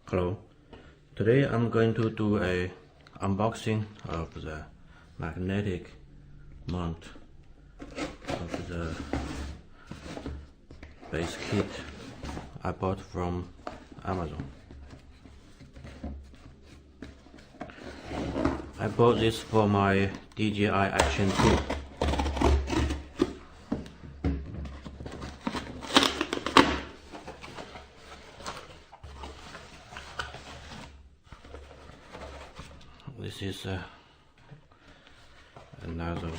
Hello, today I'm going to do a unboxing of the magnetic mount of the base kit I bought from Amazon. I bought this for my DJI Action2. This is another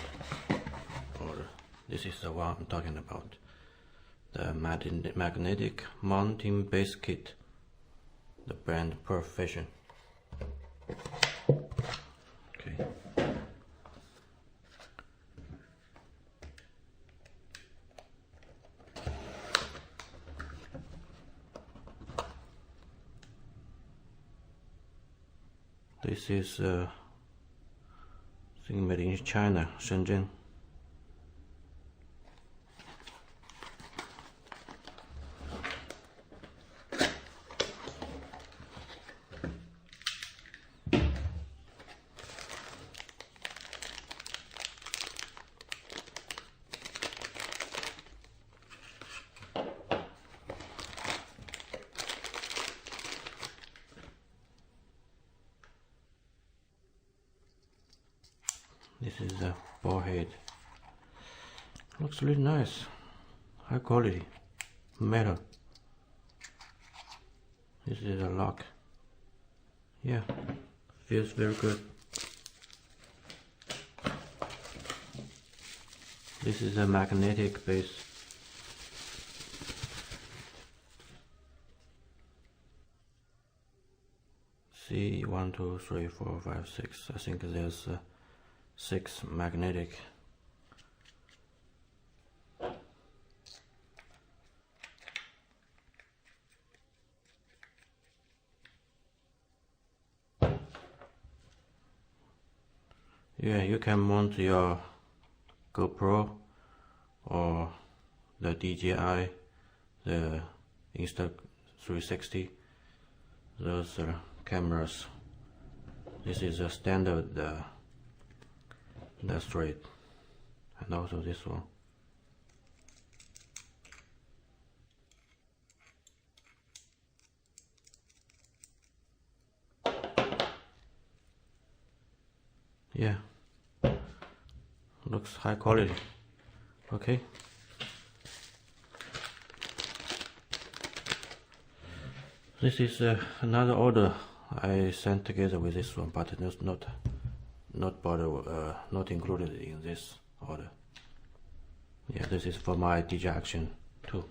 order. This is the one I'm talking about. The magnetic mounting base kit. The brand Perfection. Okay. This is thing made in China, Shenzhen. This is the ball head. Looks really nice. High quality metal. This is a lock. Yeah, feels very good. This is a magnetic base. See, 1, 2, 3, 4, 5, 6. I think there's 6 magnetic. Yeah, you can mount your GoPro or the DJI, the Insta360, those cameras. This is a standard that's straight, and also this one. Yeah, looks high quality. Okay, this is another order I sent together with this one, but it's not included in this order. Yeah, this is for my DJI Action2.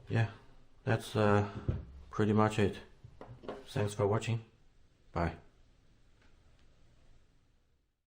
Yeah, that's pretty much it. Thanks for watching. Bye.